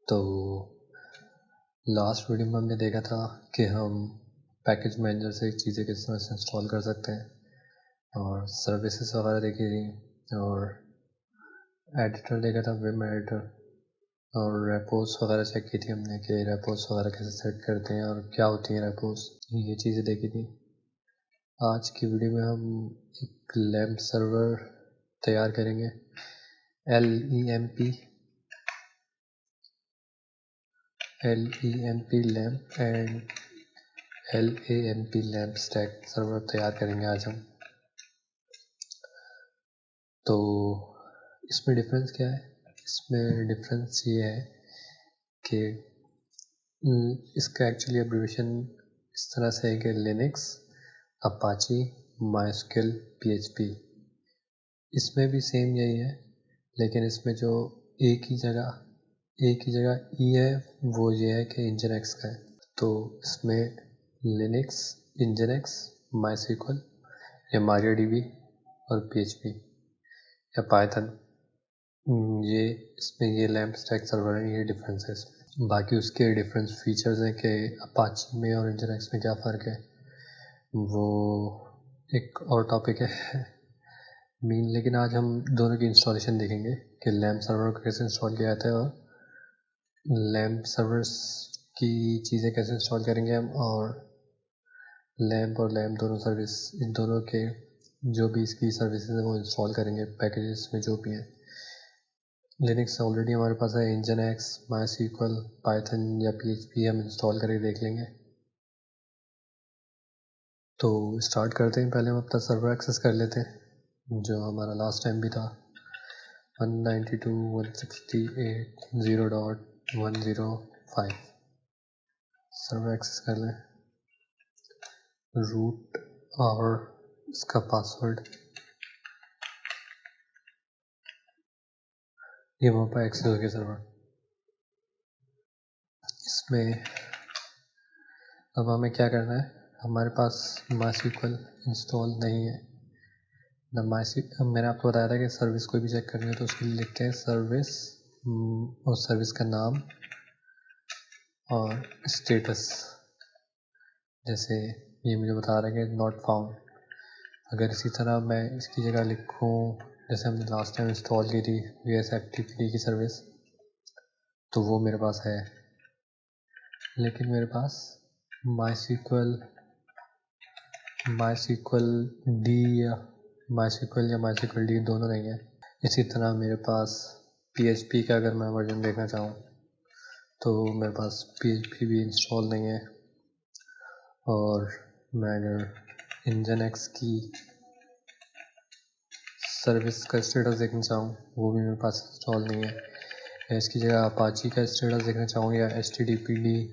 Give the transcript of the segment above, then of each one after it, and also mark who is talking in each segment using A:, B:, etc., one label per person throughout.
A: तो last video में हमने देखा था कि हम पैकेज मैनेजर से चीज़ें किस तरह से इंस्टॉल कर सकते हैं और सर्विसेज वगैरह देखी थी और एडिटर देखा था, विम एडिटर, और रेपोस वगैरह चेक की थी हमने कि रेपोस वगैरह कैसे सेट करते हैं और क्या होती हैं रेपोस, ये चीज़ें देखी थी। आज की वीडियो में हम एक लैम्प सर्वर तैयार करेंगे, LEMP lamp and LAMP lamp stack server तैयार करेंगे आज हम। तो इसमें डिफरेंस क्या है? इसमें डिफरेंस ये है कि इसका एक्चुअली एब्रीविएशन इस तरह से है कि लिनक्स, अपाची, माइस्क्यूएल, PHP। इसमें भी सेम यही है, लेकिन इसमें जो एक ही जगह ई है वो ये है कि इंजनएक्स का है। तो इसमें लिनक्स, इंजनएक्स, माइस्क्यूएल या MariaDB और PHP या पाइथन, ये इसमें ये लैम्प स्टैक सर्वर है, ये डिफरेंस है इसमें। बाकी उसके डिफरेंस फीचर्स हैं कि अपाची में और इंजनएक्स में क्या फ़र्क है, वो एक और टॉपिक है मेन। लेकिन आज हम दोनों की इंस्टॉलेशन देखेंगे कि लैम्प सर्वर को कैसे इंस्टॉल किया जाता है और लैम्प सर्वर्स की चीज़ें कैसे इंस्टॉल करेंगे हम, और लैम्प और लैम्प दोनों सर्विस, इन दोनों के जो भी इसकी सर्विसेज है वो इंस्टॉल करेंगे पैकेजेस में जो भी हैं। लिनक्स ऑलरेडी हमारे पास है, इंजनएक्स, माइस्क्यूएल, पाइथन या PHP हम इंस्टॉल करके देख लेंगे। तो स्टार्ट करते हैं। पहले हम अपना सर्वर एक्सेस कर लेते हैं जो हमारा लास्ट टाइम भी था, 192.168.0.105। सर्वर एक्सेस कर लें, रूट और इसका पासवर्ड, ये वहाँ पर एक्सेस हो गया सर्वर। इसमें अब हमें क्या करना है, हमारे पास माइस्क्यूएल इंस्टॉल नहीं है ना। मैंने आपको बताया था कि सर्विस कोई भी चेक करनी है तो उसके लिए लिखते हैं सर्विस और सर्विस का नाम और स्टेटस। जैसे ये मुझे बता रहा है कि नॉट फाउंड। अगर इसी तरह मैं इसकी जगह लिखूँ, जैसे हमने लास्ट टाइम इंस्टॉल की थी VSFTPD की सर्विस, तो वो मेरे पास है, लेकिन मेरे पास माइस्क्यूएल डी या माइस्क्यूएल डी दोनों नहीं है। इसी तरह मेरे पास PHP का अगर मैं वर्जन देखना चाहूँ तो मेरे पास PHP भी इंस्टॉल नहीं है, और मैं अगर इंजनएक्स की सर्विस का स्टेटस देखना चाहूँ वो भी मेरे पास इंस्टॉल नहीं है, या इसकी जगह अपाची का स्टेटस देखना चाहूँ या HTTPD,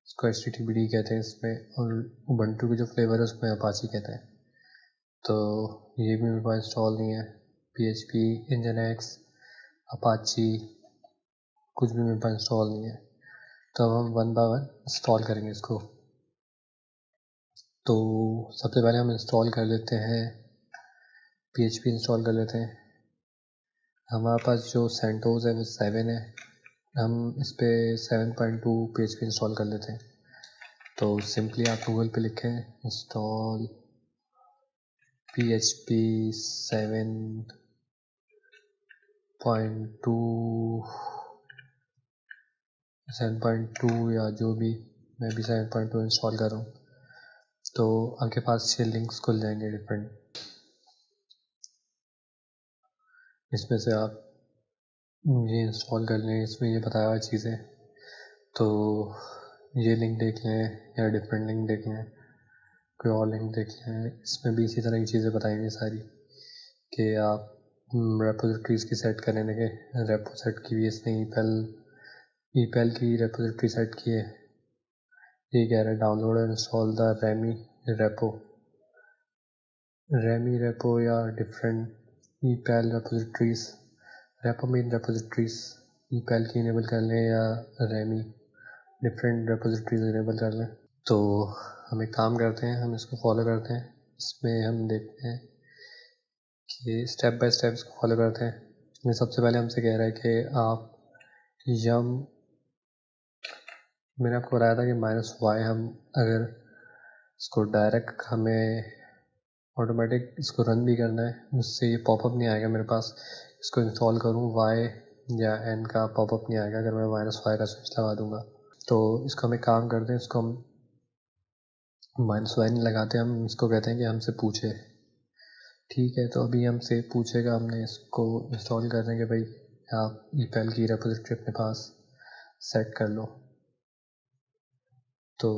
A: इसको HTTPD कहते हैं इसमें, और उबंटू के जो फ्लेवर है उसमें अपाची कहते हैं, तो ये भी मेरे पास इंस्टॉल नहीं है। PHP, इंजनएक्स, अपाची कुछ भी मेरे पास इंस्टॉल नहीं है। तो अब हम वन बाय वन इंस्टॉल करेंगे इसको। तो सबसे पहले हम इंस्टॉल कर लेते हैं PHP इंस्टॉल कर लेते हैं। हमारे पास जो सेंटोस है वो 7 है, हम इस पर 7.2 PHP इंस्टॉल कर लेते हैं। तो सिंपली आप गूगल पे लिखें इंस्टॉल PHP 7.2 या जो भी, मैं भी 7.2 इंस्टॉल कर रहा हूँ। तो आपके पास 6 लिंक्स खुल जाएंगे डिफरेंट, इसमें से आप ये इंस्टॉल कर लें। इसमें ये बताया हुआ चीज़ें, तो ये लिंक देख लें या डिफरेंट लिंक देख लें, कोई और लिंक देख लें। इसमें भी इसी तरह की चीज़ें बताई हुई सारी कि आप रेपोजिटरीज की सेट करें। देखें रेपो सेट की भी इसने ईपैल की रेपोजिटरी सेट की है। ये कह रहा है download and install the Remi repo या different EPEL repositories. Repo mean repositories, EPEL की इनेबल कर लें या रेमी डिफरेंट रेपोजिटरीज इनेबल कर लें। तो हम एक काम करते हैं, हम इसको फॉलो करते हैं। इसमें हम देखते हैं कि स्टेप बाय स्टेप इसको फॉलो करते हैं। इसमें सबसे पहले हमसे कह रहा है कि आप यम मैंने आपको बताया था कि -y हम अगर इसको डायरेक्ट हमें ऑटोमेटिक इसको रन भी करना है, मुझसे ये पॉपअप नहीं आएगा मेरे पास। इसको इंस्टॉल करूँ y या n का पॉपअप नहीं आएगा अगर मैं -y का स्विच लगा दूंगा। तो इसको हम एक काम करते हैं, इसको हम -y नहीं लगाते, हम इसको कहते हैं कि हमसे पूछे। ठीक है, तो अभी हमसे पूछेगा, हमने इसको इंस्टॉल कर देंगे। भाई आप ईपीएल की रेपोजिटरी अपने पास सेट कर लो। तो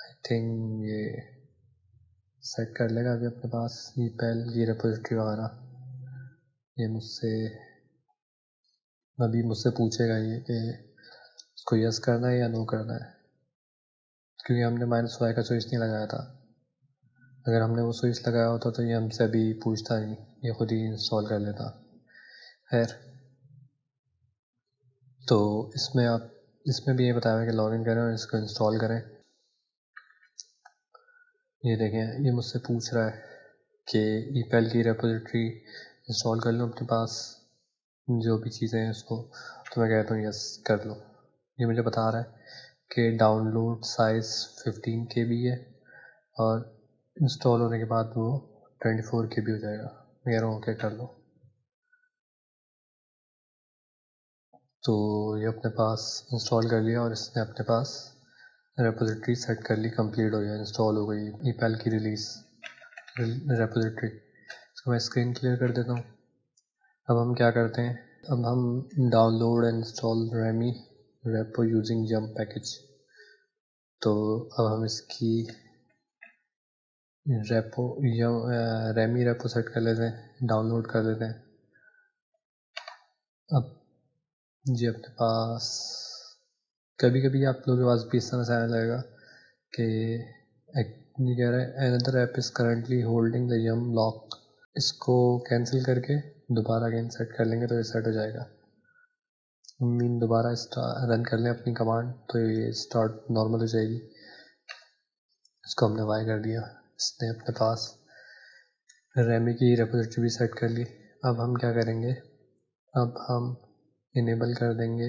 A: आई थिंक ये सेट कर लेगा अभी अपने पास ईपीएल की रेपोजिटरी वगैरह। ये अभी मुझसे पूछेगा ये कि इसको यस करना है या नो करना है, क्योंकि हमने -y का स्विच नहीं लगाया था। अगर हमने वो स्विच लगाया होता तो ये हमसे अभी पूछता नहीं, ये खुद ही इंस्टॉल कर लेता। खैर, तो इसमें भी ये बताया है कि लॉगिन करें और इसको इंस्टॉल करें। ये देखें, ये मुझसे पूछ रहा है कि ईपीएल की रेपोजिटरी इंस्टॉल कर लो अपने पास, जो भी चीज़ें हैं उसको। तो मैं कहता हूँ यस कर लो। ये मुझे बता रहा है कि डाउनलोड साइज़ 15 KB है और इंस्टॉल होने के बाद वो 24 KB हो जाएगा। मैं कह रहा हूँ ओके कर लो। तो ये अपने पास इंस्टॉल कर लिया और इसने अपने पास रेपोजिटरी सेट कर ली, कंप्लीट हो गया, इंस्टॉल हो गई ईपीएल की रिलीज़ रेपोजिटरी। इसको मैं स्क्रीन क्लियर कर देता हूँ। अब हम क्या करते हैं, अब हम download and install Remi repo using yum package. तो अब हम इसकी रेमी रेपो सेट कर लेते हैं, डाउनलोड कर लेते हैं। अब जी अपने पास कभी कभी आप लोगों के पास भी इस तरह से आने लगेगा कि ये कह रहा है another app is currently holding the yum lock. इसको कैंसिल करके दोबारा अगेन सेट कर लेंगे तो ये सेट हो जाएगा। मीन दोबारा रन कर लें अपनी कमांड तो ये स्टार्ट नॉर्मल हो जाएगी। इसको हमने वाई कर दिया, इसने अपने पास रेमी की रेपोजिटरी भी सेट कर ली। अब हम क्या करेंगे, अब हम इनेबल कर देंगे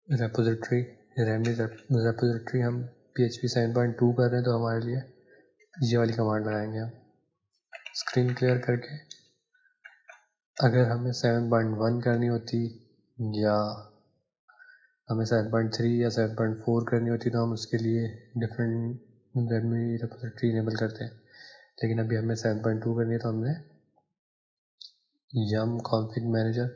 A: रेपोजिटरी रेमी रेपोजिटरी। हम PHP 7.2 कर रहे हैं तो हमारे लिए ये वाली कमांड लगाएंगे हम स्क्रीन क्लियर करके। अगर हमें 7.1 करनी होती या हमें 7.3 या 7.4 करनी होती तो हम उसके लिए डिफरेंट रेमी रेपोजिटरी इनेबल करते हैं, लेकिन अभी हमें 7.2 करनी है तो हमने यम कॉन्फ़िग मैनेजर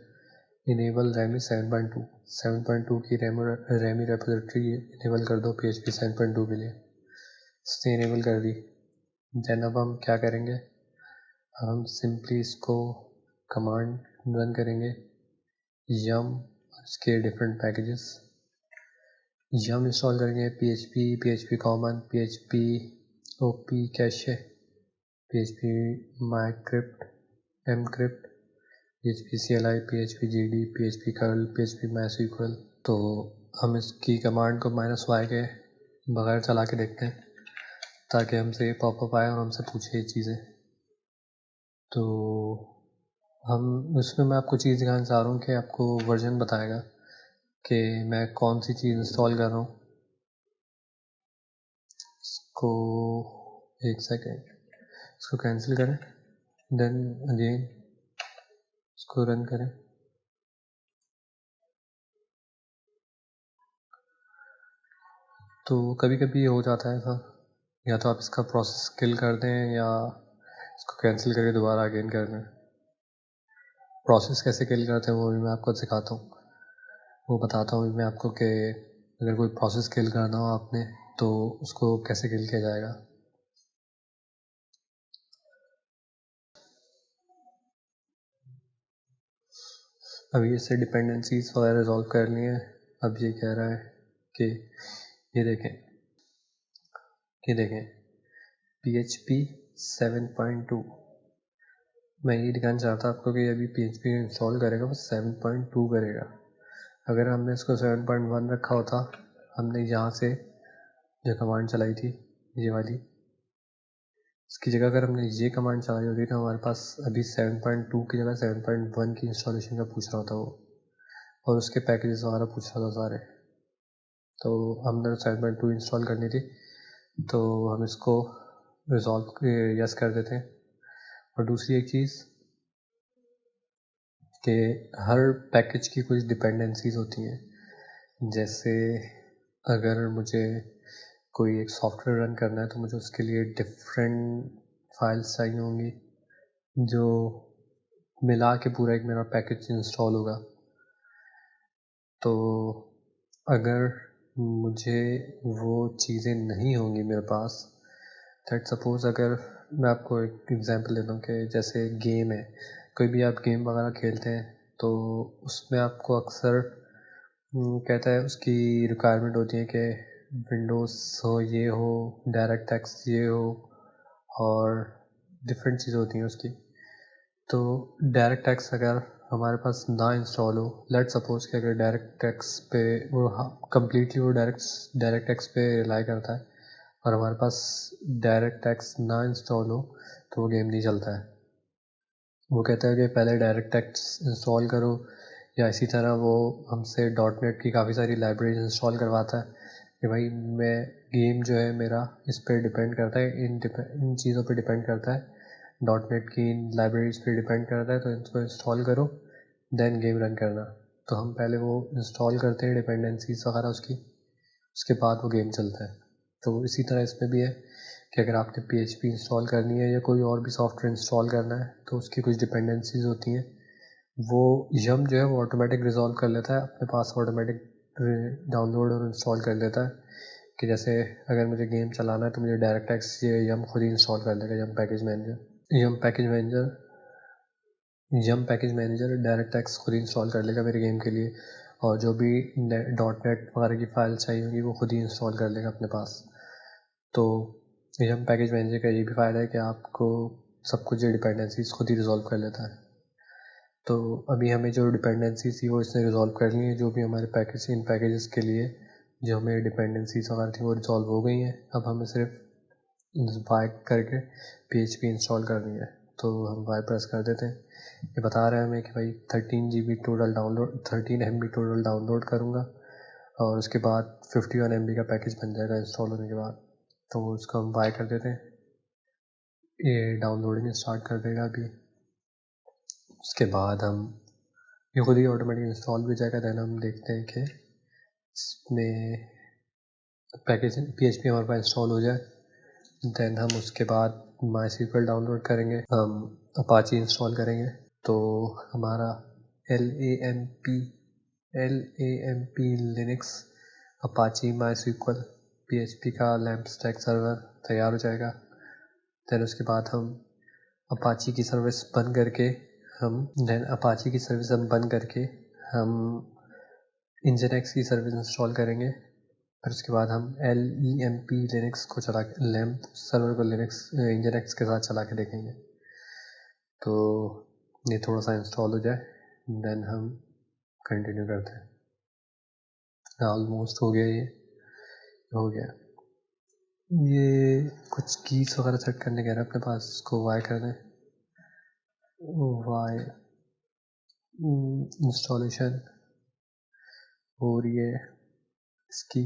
A: इनेबल रेमी 7.2 की रेमी रेपोजिटरी इनेबल कर दो PHP 7.2 के लिए। इसने इनेबल कर दी। देन अब हम क्या करेंगे, हम सिंपली इसको कमांड रन करेंगे यम इसके डिफरेंट पैकेजेस। यम इंस्टॉल करेंगे PHP common, PHP OP cache, PHP माइक्रिप्ट, mcrypt, PHP CLI, PHP GD, PHP curl, PHP MySQL। तो हम इसकी कमांड को -y के बगैर चला के देखते हैं ताकि हमसे पॉपअप आए और हमसे पूछे ये चीज़ें। तो हम इसमें मैं आपको चीज़ दिखाना चाह रहा हूँ कि आपको वर्जन बताएगा कि मैं कौन सी चीज़ इंस्टॉल कर रहा हूँ। इसको एक सेकेंड, इसको कैंसिल करें, देन अगेन इसको रन करें। तो कभी कभी हो जाता है ऐसा, या तो आप इसका प्रोसेस किल कर दें या इसको कैंसिल करके दोबारा अगेन कर दें। प्रोसेस कैसे किल करते हैं वो भी मैं आपको सिखाता हूँ, वो बताता हूँ मैं आपको कि अगर कोई प्रोसेस किल करना हो आपने तो उसको कैसे किल किया जाएगा। अभी इससे डिपेंडेंसीज वगैरह रिजॉल्व कर ली है। अब ये कह रहा है कि ये देखें PHP 7.2। मैं ये दिखाना चाहता आपको कि अभी PHP इंस्टॉल करेगा वो 7.2 करेगा। अगर हमने इसको 7.1 रखा होता, हमने यहाँ से जो कमांड चलाई थी ये वाली, इसकी जगह अगर हमने ये कमांड चलाई होती तो हमारे पास अभी 7.2 की जगह 7.1 की इंस्टॉलेशन का पूछ रहा होता वो, और उसके पैकेजेस वगैरह पूछ रहा था सारे। तो हमने सेगमेंट 2 इंस्टॉल करनी थी, तो हम इसको रिजॉल्व यस कर देते हैं। और दूसरी एक चीज़ कि हर पैकेज की कुछ डिपेंडेंसीज होती हैं। जैसे अगर मुझे कोई एक सॉफ्टवेयर रन करना है तो मुझे उसके लिए डिफरेंट फाइल्स चाहिए होंगी, जो मिला के पूरा एक मेरा पैकेज इंस्टॉल होगा। तो अगर मुझे वो चीज़ें नहीं होंगी मेरे पास, दैट सपोज़ अगर मैं आपको एक एग्जांपल देता हूँ कि जैसे गेम है, कोई भी आप गेम वगैरह खेलते हैं तो उसमें आपको अक्सर कहता है उसकी रिक्वायरमेंट होती है कि विंडोज़ हो, ये हो, डायरेक्ट एक्स ये हो, और डिफरेंट चीज़ें होती हैं उसकी। तो डायरेक्ट एक्स अगर हमारे पास ना इंस्टॉल हो, लेट सपोज कि अगर डायरेक्ट एक्स पे वो कम्प्लीटली वो डायरेक्ट एक्स पे रिलाई करता है और हमारे पास डायरेक्ट एक्स ना इंस्टॉल हो, तो वो गेम नहीं चलता है। वो कहता है कि पहले डायरेक्ट एक्स इंस्टॉल करो, या इसी तरह वो हमसे .NET की काफ़ी सारी लाइब्रेरीज इंस्टॉल करवाता है कि भाई मैं गेम जो है मेरा इस पर डिपेंड करता है, इन चीज़ों पे डिपेंड करता है, .NET की इन लाइब्रेरीज पे डिपेंड करता है, तो इनको इंस्टॉल करो देन गेम रन करना। तो हम पहले वो इंस्टॉल करते हैं डिपेंडेंसीज वगैरह उसकी, उसके बाद वो गेम चलता है। तो इसी तरह इसमें भी है कि अगर आपने PHP इंस्टॉल करनी है या कोई और भी सॉफ्टवेयर इंस्टॉल करना है तो उसकी कुछ डिपेंडेंसीज होती हैं, वो यम जो है वो ऑटोमेटिक रिजॉल्व कर लेता है, अपने पास ऑटोमेटिक डाउनलोड और इंस्टॉल कर लेता है। कि जैसे अगर मुझे गेम चलाना है तो मुझे डायरेक्ट एक्स ये यम खुद ही इंस्टॉल कर देगा, यम पैकेज मैनेजर डायरेक्ट एक्स खुद ही इंस्टॉल कर लेगा मेरे गेम के लिए, और जो भी .NET वगैरह की फाइल चाहिए होगी वो खुद ही इंस्टॉल कर लेगा अपने पास। तो यम पैकेज मैनेजर का ये भी फ़ायदा है कि आपको सब कुछ जो डिपेंडेंसीज खुद ही रिजॉल्व कर लेता है। तो अभी हमें जो डिपेंडेंसी थी वो इसने रिजॉल्व कर ली है, जो भी हमारे पैकेज इन पैकेजेस के लिए जो हमें डिपेंडेंसीज वगैरह थी वो रिजॉल्व हो गई हैं। अब हमें सिर्फ वाई करके PHP इंस्टॉल करनी है। तो हम वाई प्रेस कर देते हैं। ये बता रहा है हमें कि भाई 13 MB टोटल डाउनलोड करूँगा, और उसके बाद 51 MB का पैकेज बन जाएगा इंस्टॉल होने के बाद। तो उसको हम वाई कर देते हैं, ये डाउनलोडिंग स्टार्ट कर देगा अभी। उसके बाद हम ये खुद ही ऑटोमेटिक इंस्टॉल भी हो जाएगा। देन हम देखते हैं कि इसमें पैकेज PHP हमारे पास इंस्टॉल हो जाए। देन हम उसके बाद MySQL डाउनलोड करेंगे, हम अपाची इंस्टॉल करेंगे। तो हमारा LAMP Linux Apache MySQL PHP का लैम्प स्टैक सर्वर तैयार हो जाएगा। देन उसके बाद हम अपाची की सर्विस बंद करके हम इंजनएक्स की सर्विस इंस्टॉल करेंगे। फिर उसके बाद हम LEMP लिनक्स को चला के लैम्प सर्वर को इंजनएक्स के साथ चला के देखेंगे। तो ये थोड़ा सा इंस्टॉल हो जाए, देन हम कंटिन्यू करते हैं। ऑलमोस्ट हो गया, ये हो गया। ये कुछ कीज वगैरह सेट करने कह रहे हैं अपने पास, इसको वाई कर दें। वाई इंस्टॉलेशन हो रही है इसकी,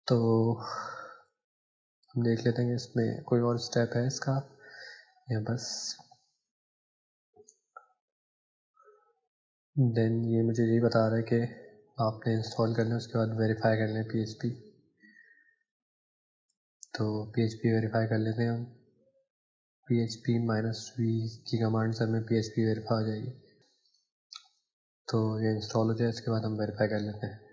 A: तो हम देख लेते हैं कि इसमें कोई और स्टेप है इसका या बस। देन ये मुझे यही बता रहा है कि आपने इंस्टॉल करना है, उसके बाद वेरीफाई कर लें PHP। तो PHP वेरीफाई कर लेते हैं हम। PHP-v की कमांड से हमें PHP वेरीफाई हो जाएगी। तो ये इंस्टॉल हो जाए, इसके बाद हम वेरीफाई कर लेते हैं।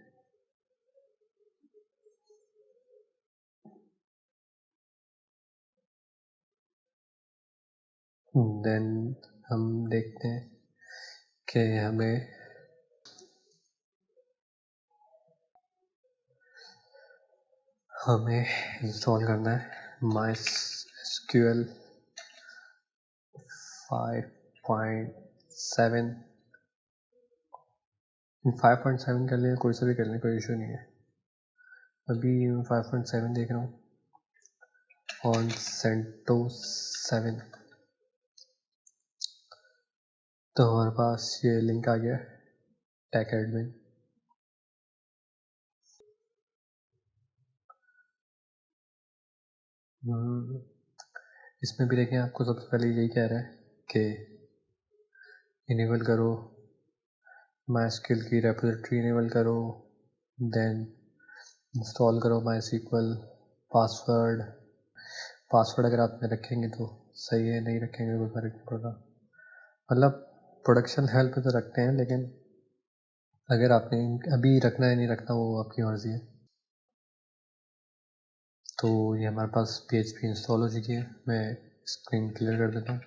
A: देन हम देखते हैं कि हमें इंस्टॉल करना है MySQL 5.7 कर लें, कोई सा भी कर लें, कोई इशू नहीं है। अभी 5.7 देख रहा हूँ और CentOS 7। तो हमारे पास ये लिंक आ गया है। Tech admin. इसमें भी देखें आपको सबसे पहले यही कह रहा है कि इनेबल करो MySQL की रेपोजिटरी, इनेबल करो, देन इंस्टॉल करो MySQL। पासवर्ड अगर आपने रखेंगे तो सही है, नहीं रखेंगे कोई फर्क नहीं पड़ता। मतलब प्रोडक्शन हेल्प तो रखते हैं, लेकिन अगर आपने अभी रखना है नहीं रखना वो आपकी मर्ज़ी है। तो ये हमारे पास PHP इंस्टॉल हो चुकी है। मैं स्क्रीन क्लियर कर देता हूँ।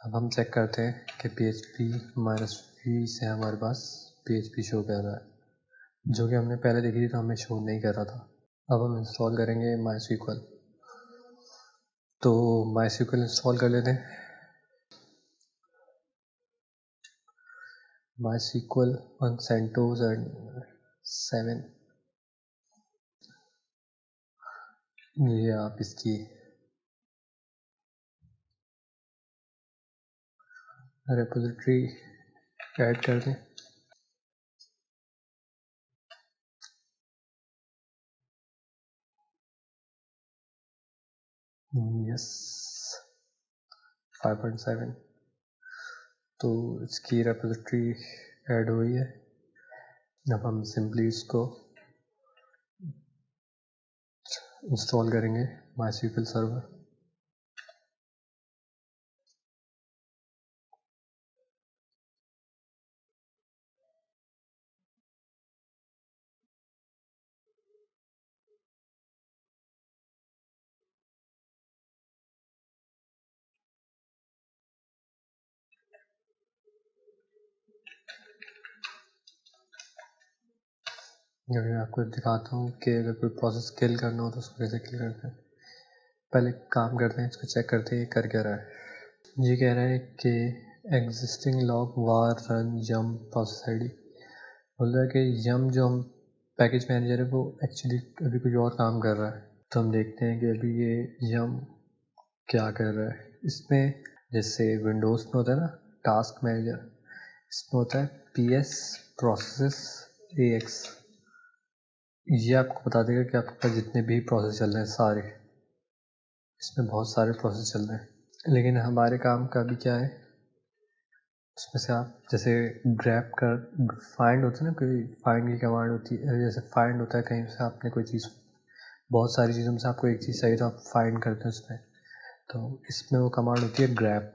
A: अब हम चेक करते हैं कि PHP-v से हमारे पास PHP शो कर रहा है, जो कि हमने पहले देखी थी तो हमें शो नहीं कर रहा था। अब हम इंस्टॉल करेंगे MySQL। तो MySQL इंस्टॉल कर लेते हैं। MySQL on CentOS and 7। ये आप इसकी रेपोजिटरी ऐड कर दें। यस, 5.7। तो इसकी रेपोजिटरी ऐड हुई है। अब हम सिंपली इसको इंस्टॉल करेंगे MySQL सर्वर। जब मैं आपको दिखाता हूँ कि अगर कोई प्रोसेस किल करना हो तो उसको कैसे किल करते हैं। पहले काम करते हैं, इसको चेक करते हैं ये कर क्या रहा है। ये कह रहा है कि existing log var run yum process ID। बोल रहा है कि यम जो हम पैकेज मैनेजर है वो एक्चुअली अभी कुछ और काम कर रहा है। तो हम देखते हैं कि अभी ये यम क्या कर रहा है। इसमें जैसे विंडोज़ में होता है ना टास्क मैनेजर, इसमें होता है PS प्रोसेस AX। ये आपको बता देगा कि आपके पास जितने भी प्रोसेस चल रहे हैं सारे, इसमें बहुत सारे प्रोसेस चल रहे हैं। लेकिन हमारे काम का भी क्या है, उसमें से आप जैसे ग्रैब कर फाइंड होता है ना, कोई फाइंड की कमांड होती है। जैसे फाइंड होता है कहीं से आपने कोई चीज़, बहुत सारी चीज़ों में से आपको एक चीज़ चाहिए तो आप फाइंड करते हैं उसमें। तो इसमें वो कमांड होती है ग्रैब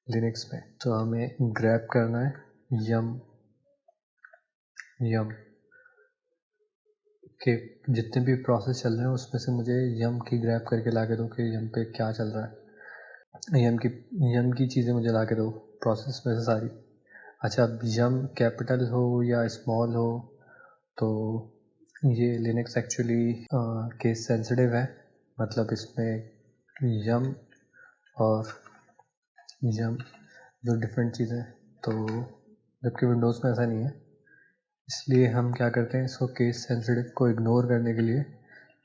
A: लिनक्स में। तो हमें ग्रैब करना है यम के जितने भी प्रोसेस चल रहे हैं उसमें से मुझे यम की ग्रैब करके ला के दो कि यम पे क्या चल रहा है। यम की चीज़ें मुझे ला के दो प्रोसेस में से सारी। अच्छा, अब यम कैपिटल हो या स्मॉल हो तो ये लिनक्स एक्चुअली केस सेंसिटिव है। मतलब इसमें यम और यम जो डिफरेंट चीज़ें, तो जबकि विंडोज़ में ऐसा नहीं है। इसलिए हम क्या करते हैं, इसको केस सेंसिटिव को इग्नोर करने के लिए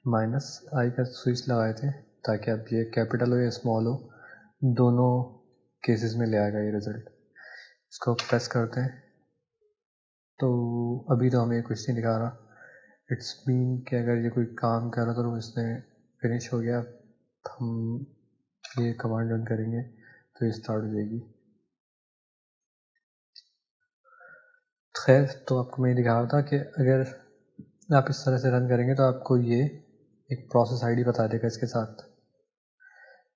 A: -i का स्विच लगाए थे, ताकि अब ये कैपिटल हो या स्मॉल हो दोनों केसेस में ले आएगा ये रिज़ल्ट। इसको प्रेस करते हैं तो अभी तो हमें कुछ नहीं दिखा रहा। इट्स मीन कि अगर ये कोई काम कर रहा था तो इसने फिनिश हो गया। हम ये कमांड रन करेंगे तो ये स्टार्ट हो जाएगी। खैर, तो आपको मैं दिखा रहा था कि अगर आप इस तरह से रन करेंगे तो आपको ये एक प्रोसेस आईडी बता देगा इसके साथ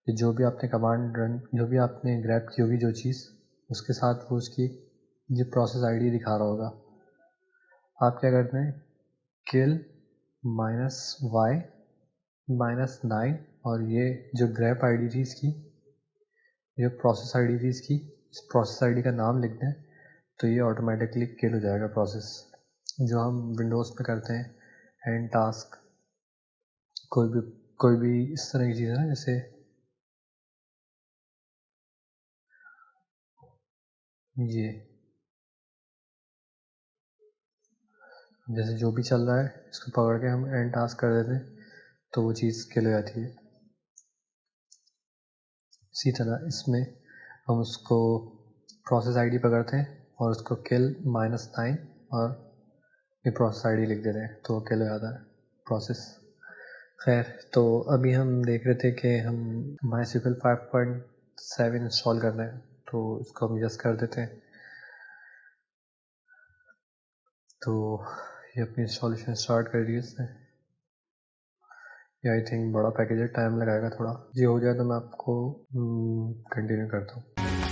A: कि जो भी आपने कमांड रन, जो भी आपने ग्रैब की होगी जो चीज़, उसके साथ वो उसकी ये प्रोसेस आईडी दिखा रहा होगा। आप क्या करते हैं, किल -y -9 और ये जो ग्रैब आईडी थी इसकी, ये प्रोसेस आईडी थी इसकी, इस प्रोसेस आईडी का नाम लिख दें तो ये ऑटोमेटिकली किल हो जाएगा प्रोसेस। जो हम विंडोज़ में करते हैं एंड टास्क, कोई भी इस तरह की चीज़ है ना, जैसे ये जैसे जो भी चल रहा है इसको पकड़ के हम एंड टास्क कर देते हैं तो वो चीज़ किल हो जाती है। इसी तरह इसमें हम उसको प्रोसेस आईडी पकड़ते हैं और उसको किल -9 और ये प्रोसेस आईडी लिख देते हैं तो किल हो जाता है प्रोसेस। खैर, तो अभी हम देख रहे थे कि हम MySQL 5.7 इंस्टॉल करना है, तो इसको हम यस कर देते हैं। तो ये अपनी इंस्टॉलेशन स्टार्ट कर दी इसने। ये आई थिंक बड़ा पैकेज है, टाइम लगाएगा थोड़ा। जी हो जाए तो मैं आपको कंटिन्यू करता हूँ।